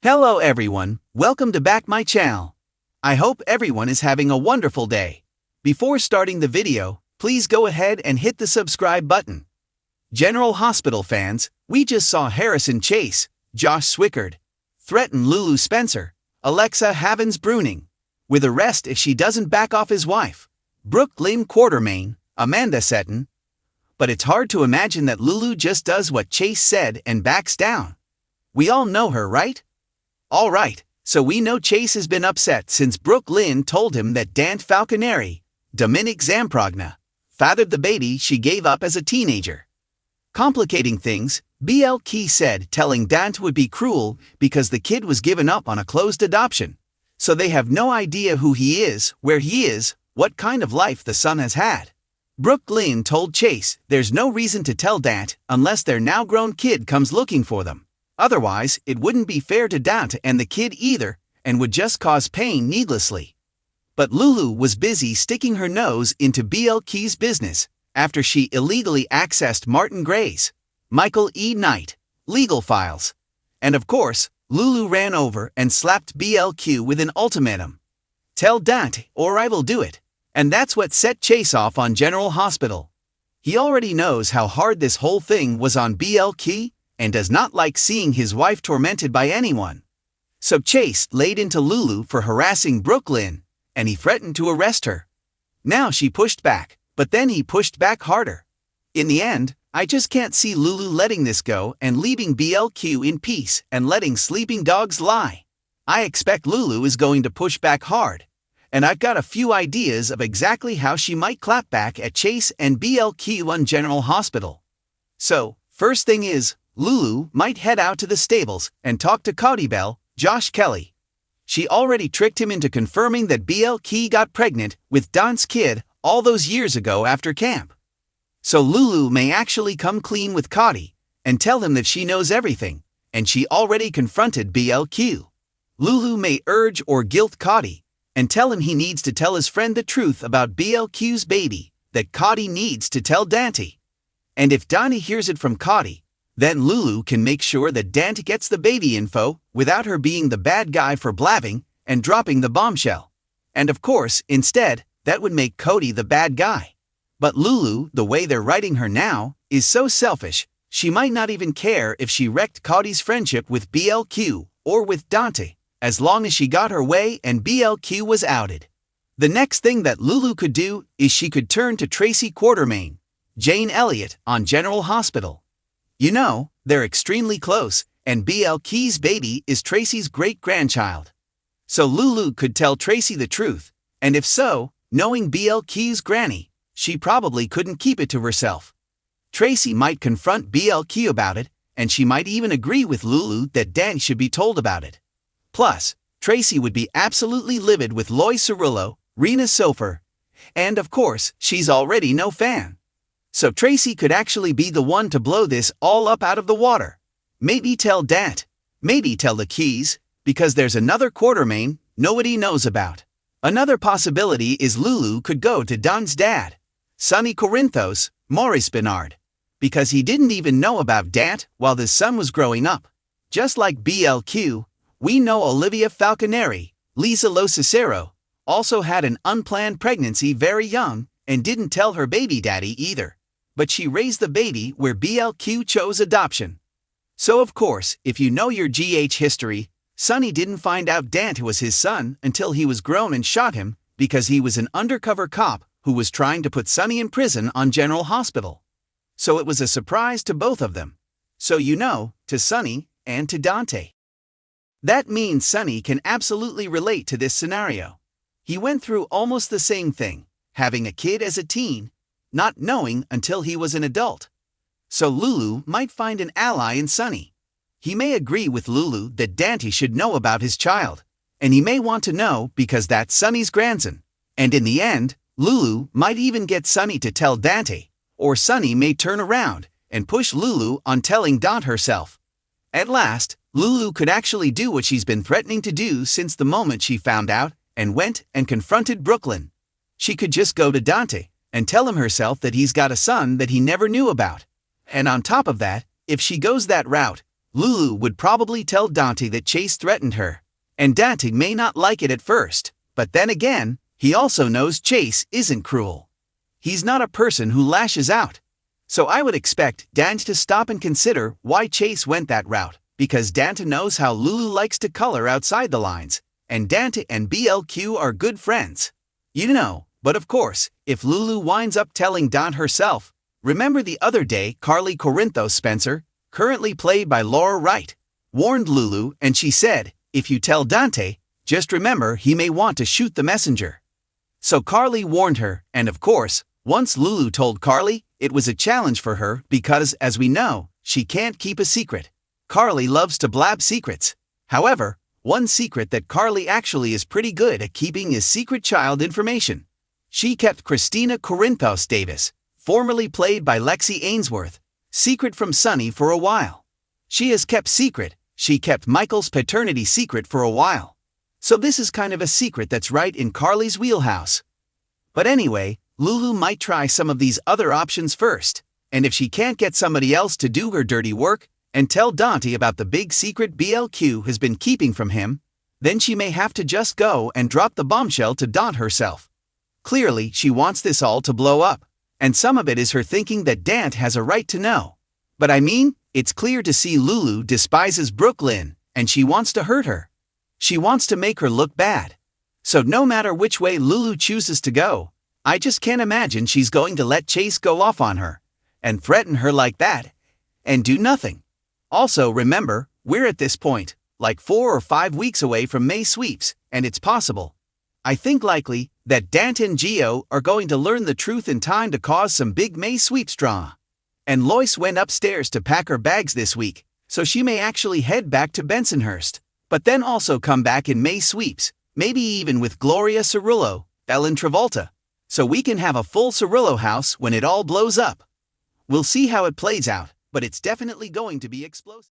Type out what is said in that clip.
Hello everyone, welcome to back my channel. I hope everyone is having a wonderful day. Before starting the video, please go ahead and hit the subscribe button. General Hospital fans, we just saw Harrison Chase, Josh Swickard, threaten Lulu Spencer, Alexa Havens-Bruning, with arrest if she doesn't back off his wife, Brooke Lynn Quartermain, Amanda Seton. But it's hard to imagine that Lulu just does what Chase said and backs down. We all know her, right? Alright, so we know Chase has been upset since Brooke Lynn told him that Dant Falconeri, Dominic Zamprogna, fathered the baby she gave up as a teenager. Complicating things, BL Key said telling Dant would be cruel because the kid was given up on a closed adoption, so they have no idea who he is, where he is, what kind of life the son has had. Brooke Lynn told Chase there's no reason to tell Dant unless their now grown kid comes looking for them. Otherwise, it wouldn't be fair to Dant and the kid either, and would just cause pain needlessly. But Lulu was busy sticking her nose into BL Key's business after she illegally accessed Martin Gray's, Michael E. Knight, legal files. And of course, Lulu ran over and slapped BLQ with an ultimatum. Tell Dant or I will do it. And that's what set Chase off on General Hospital. He already knows how hard this whole thing was on BLQ, and does not like seeing his wife tormented by anyone. So Chase laid into Lulu for harassing Brooke Lynn, and he threatened to arrest her. Now she pushed back, but then he pushed back harder. In the end, I just can't see Lulu letting this go and leaving BLQ in peace and letting sleeping dogs lie. I expect Lulu is going to push back hard, and I've got a few ideas of exactly how she might clap back at Chase and BLQ on General Hospital. So, first thing is, Lulu might head out to the stables and talk to Cody Bell, Josh Kelly. She already tricked him into confirming that BL Key got pregnant with Dant's kid all those years ago after camp. So Lulu may actually come clean with Cody and tell him that she knows everything, and she already confronted BLQ. Lulu may urge or guilt Cody and tell him he needs to tell his friend the truth about BLQ's baby, that Cody needs to tell Dante. And if Dante hears it from Cody, then Lulu can make sure that Dant gets the baby info without her being the bad guy for blabbing and dropping the bombshell. And of course, instead, that would make Cody the bad guy. But Lulu, the way they're writing her now, is so selfish, she might not even care if she wrecked Cody's friendship with BLQ or with Dante, as long as she got her way and BLQ was outed. The next thing that Lulu could do is she could turn to Tracy Quartermain, Jane Elliott on General Hospital. You know, they're extremely close, and BL Key's baby is Tracy's great-grandchild. So Lulu could tell Tracy the truth, and if so, knowing BL Key's granny, she probably couldn't keep it to herself. Tracy might confront BL Key about it, and she might even agree with Lulu that Dant should be told about it. Plus, Tracy would be absolutely livid with Loy Cerullo, Rena Sofer, and of course, she's already no fan. So Tracy could actually be the one to blow this all up out of the water. Maybe tell Dant, maybe tell the Keys, because there's another Quartermain nobody knows about. Another possibility is Lulu could go to Don's dad, Sonny Corinthos, Maurice Bernard, because he didn't even know about Dant while his son was growing up. Just like BLQ, we know Olivia Falconeri, Lisa Lo Cicero, also had an unplanned pregnancy very young and didn't tell her baby daddy either. But she raised the baby where BLQ chose adoption. So of course, if you know your GH history, Sonny didn't find out Dant was his son until he was grown and shot him because he was an undercover cop who was trying to put Sonny in prison on General Hospital. So it was a surprise to both of them. So you know, to Sonny and to Dante. That means Sonny can absolutely relate to this scenario. He went through almost the same thing, having a kid as a teen, not knowing until he was an adult. So Lulu might find an ally in Sonny. He may agree with Lulu that Dante should know about his child, and he may want to know because that's Sonny's grandson. And in the end, Lulu might even get Sonny to tell Dante, or Sonny may turn around and push Lulu on telling Dant herself. At last, Lulu could actually do what she's been threatening to do since the moment she found out and went and confronted Brooke Lynn. She could just go to Dante and tell him herself that he's got a son that he never knew about. And on top of that, if she goes that route, Lulu would probably tell Dante that Chase threatened her. And Dante may not like it at first, but then again, he also knows Chase isn't cruel. He's not a person who lashes out. So I would expect Dante to stop and consider why Chase went that route, because Dante knows how Lulu likes to color outside the lines, and Dante and BLQ are good friends. You know, but of course, if Lulu winds up telling Dante herself, remember the other day Carly Corinthos Spencer, currently played by Laura Wright, warned Lulu and she said, if you tell Dante, just remember he may want to shoot the messenger. So Carly warned her, and of course, once Lulu told Carly, it was a challenge for her because, as we know, she can't keep a secret. Carly loves to blab secrets. However, one secret that Carly actually is pretty good at keeping is secret child information. She kept Christina Corinthos Davis, formerly played by Lexi Ainsworth, secret from Sunny for a while. She kept Michael's paternity secret for a while. So this is kind of a secret that's right in Carly's wheelhouse. But anyway, Lulu might try some of these other options first, and if she can't get somebody else to do her dirty work and tell Dante about the big secret BLQ has been keeping from him, then she may have to just go and drop the bombshell to Dante herself. Clearly, she wants this all to blow up, and some of it is her thinking that Dante has a right to know. But I mean, it's clear to see Lulu despises Brooklyn, and she wants to hurt her. She wants to make her look bad. So no matter which way Lulu chooses to go, I just can't imagine she's going to let Chase go off on her, and threaten her like that, and do nothing. Also remember, we're at this point, like 4 or 5 weeks away from May sweeps, and it's possible, I think likely, that Dante and Gio are going to learn the truth in time to cause some big May sweeps drama. And Lois went upstairs to pack her bags this week, so she may actually head back to Bensonhurst, but then also come back in May sweeps, maybe even with Gloria Cirillo, Ellen Travolta. So we can have a full Cirillo house when it all blows up. We'll see how it plays out, but it's definitely going to be explosive.